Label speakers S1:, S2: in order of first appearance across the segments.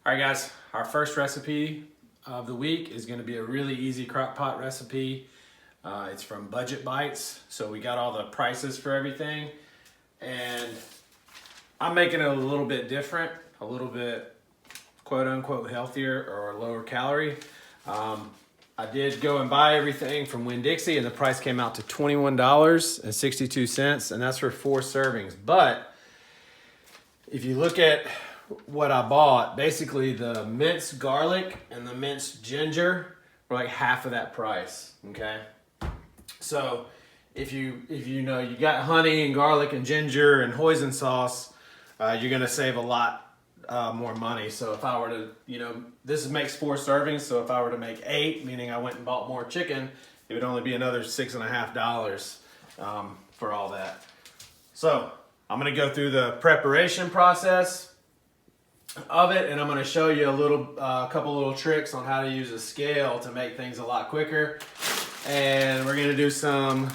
S1: All right, guys, our first recipe of the week is going to be a really easy crock pot recipe. It's from Budget Bytes, so we got all the prices for everything, and I'm making it a little bit different, a little bit quote unquote healthier or lower calorie. I did go and buy everything from Winn-Dixie, and the price came out to $21.62, and that's for 4 servings. But if you look at what I bought, basically the minced garlic and the minced ginger were like half of that price. Okay, so if you know you got honey and garlic and ginger and hoisin sauce, you're gonna save a lot more money. So if I were to, this makes 4 servings. So if I were to make 8, meaning I went and bought more chicken, it would only be another $6.50 for all that. So I'm gonna go through the preparation process of it, and I'm going to show you a couple little tricks on how to use a scale to make things a lot quicker. And we're going to do some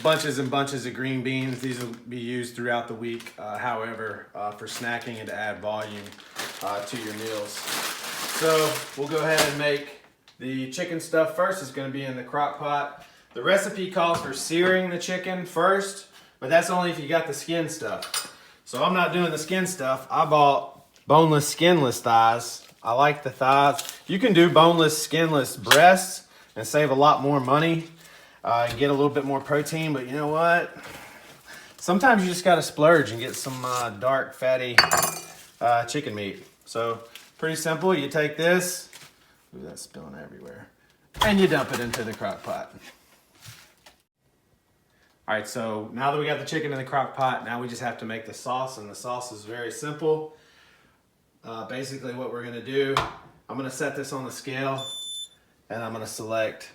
S1: bunches and bunches of green beans. These will be used throughout the week, however, for snacking and to add volume to your meals. So we'll go ahead and make the chicken stuff first. It's going to be in the crock pot. The recipe calls for searing the chicken first, but that's only if you got the skin stuff. So I'm not doing the skin stuff. I bought boneless, skinless thighs. I like the thighs. You can do boneless, skinless breasts and save a lot more money and get a little bit more protein, but you know what? Sometimes you just gotta splurge and get some dark, fatty chicken meat. So pretty simple. You take this, ooh, that's spilling everywhere, and you dump it into the crock pot. All right, so now that we got the chicken in the crock pot, now we just have to make the sauce, and the sauce is very simple. Basically what we're gonna do, I'm gonna set this on the scale and I'm gonna select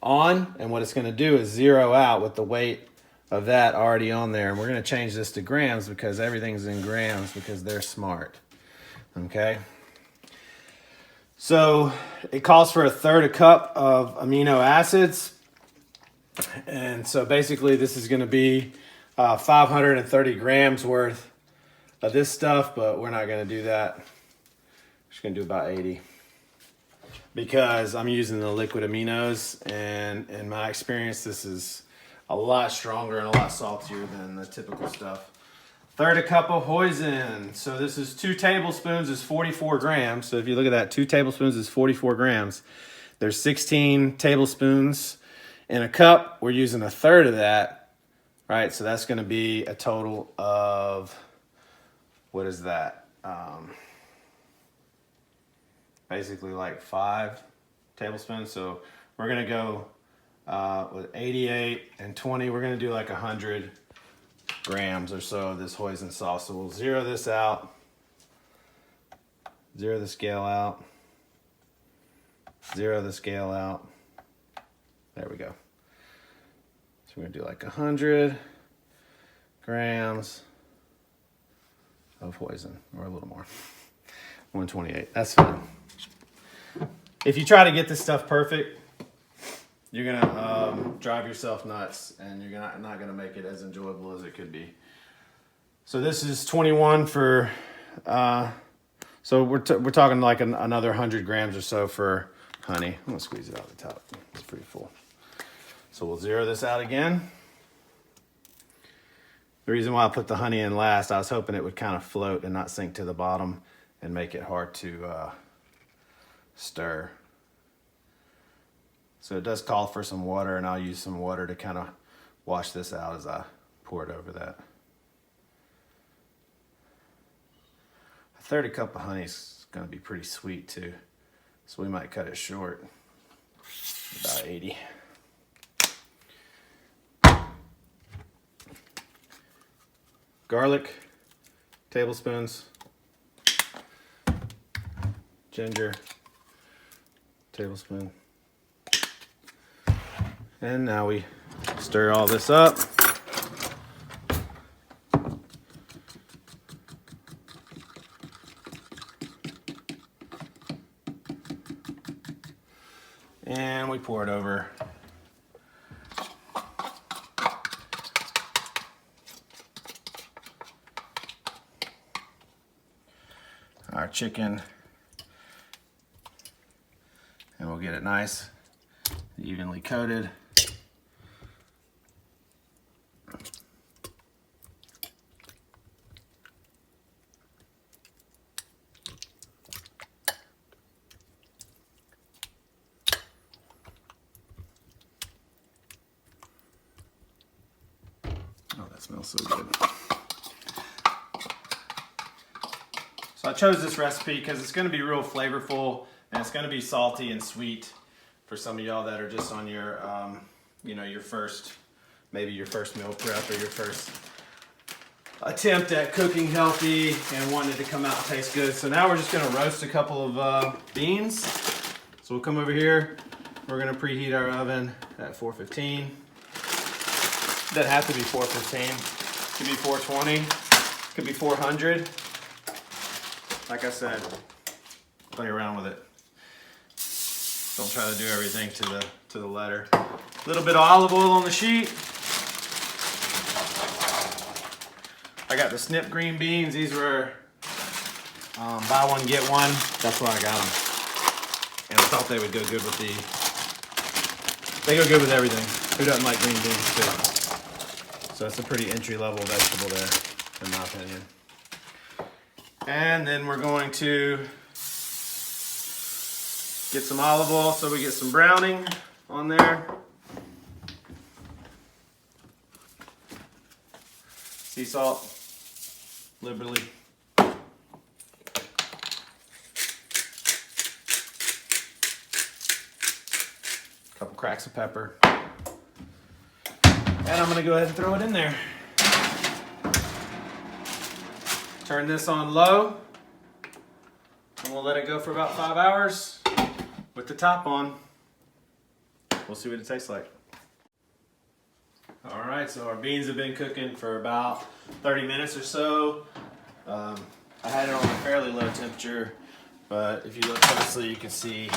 S1: on, and what it's gonna do is zero out with the weight of that already on there. And we're gonna change this to grams because everything's in grams because they're smart, okay? So it calls for 1/3 cup of amino acids. And so basically this is gonna be 530 grams worth of this stuff, but we're not gonna do that. We're just gonna do about 80 because I'm using the liquid aminos, and in my experience, this is a lot stronger and a lot saltier than the typical stuff. 1/3 cup of hoisin. So this is 2 tablespoons is 44 grams. So if you look at that, 2 tablespoons is 44 grams. There's 16 tablespoons in a cup. We're using 1/3 of that, right? So that's gonna be a total of, what is that? Basically like 5 tablespoons. So we're gonna go with 88 and 20. We're gonna do like 100 grams or so of this hoisin sauce. So we'll zero this out, zero the scale out, zero the scale out. There we go. So we're gonna do like 100 grams of hoisin, or a little more. 128, that's fine. If you try to get this stuff perfect, you're gonna drive yourself nuts, and you're not gonna make it as enjoyable as it could be. So this is 21 for, so we're talking like another 100 grams or so for honey. I'm gonna squeeze it out the top, it's pretty full. So we'll zero this out again. The reason why I put the honey in last, I was hoping it would kind of float and not sink to the bottom and make it hard to stir. So it does call for some water, and I'll use some water to kind of wash this out as I pour it over that. 1/3 cup of honey is going to be pretty sweet too, so we might cut it short, about 80. Garlic, tablespoons. Ginger, tablespoon. And now we stir all this up. And we pour it over our chicken get it nice, evenly coated. Oh, that smells so good. So I chose this recipe because it's going to be real flavorful and it's going to be salty and sweet for some of y'all that are just on your, you know, your first, maybe your first meal prep or your first attempt at cooking healthy and wanting it to come out and taste good. So now we're just going to roast a couple of beans. So we'll come over here. We're going to preheat our oven at 415. Doesn't have to be 415. Could be 420. Could be 400. Like I said, play around with it. Don't try to do everything to the letter. A little bit of olive oil on the sheet. I got the snip green beans. These were buy one get one. That's why I got them. And I thought they would go good with they go good with everything. Who doesn't like green beans too? So it's a pretty entry-level vegetable there, in my opinion. And then we're going to get some olive oil so we get some browning on there. Sea salt, liberally. Couple cracks of pepper. And I'm gonna go ahead and throw it in there. Turn this on low, and we'll let it go for about 5 hours with the top on. We'll see what it tastes like. All right, so our beans have been cooking for about 30 minutes or so. I had it on a fairly low temperature, but if you look closely, you can see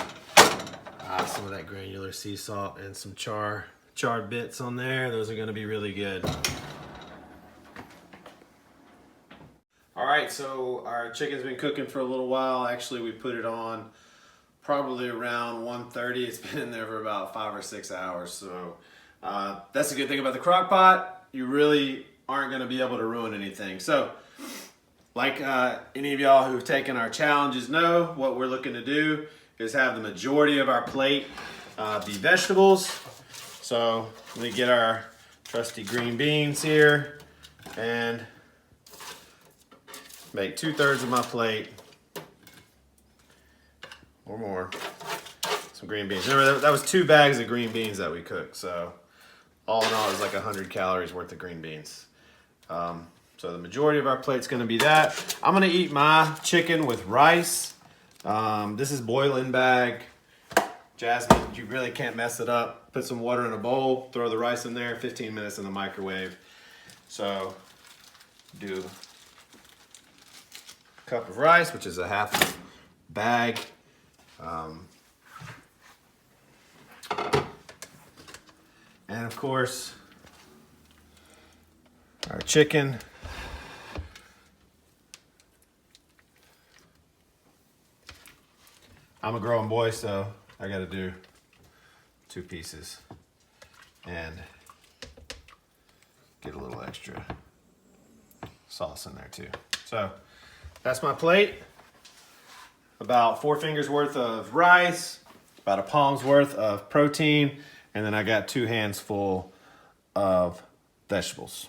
S1: some of that granular sea salt and some charred bits on there. Those are gonna be really good. All right, so our chicken's been cooking for a little while. Actually, we put it on probably around 1:30. It's been in there for about 5 or 6 hours. So that's the good thing about the crock pot. You really aren't gonna be able to ruin anything. So like any of y'all who've taken our challenges know, what we're looking to do is have the majority of our plate be vegetables. So we get our trusty green beans here and make 2/3 of my plate or more some green beans. Remember, that was 2 bags of green beans that we cooked. So all in all, it was like 100 calories worth of green beans. So the majority of our plate's gonna be that. I'm gonna eat my chicken with rice. This is boil-in bag. Jasmine, you really can't mess it up. Put some water in a bowl, throw the rice in there, 15 minutes in the microwave. So do a cup of rice, which is a half bag. And of course, our chicken. I'm a growing boy, so I gotta do 2 pieces and get a little extra sauce in there too. So that's my plate. About 4 fingers worth of rice, about a palm's worth of protein, and then I got 2 hands full of vegetables.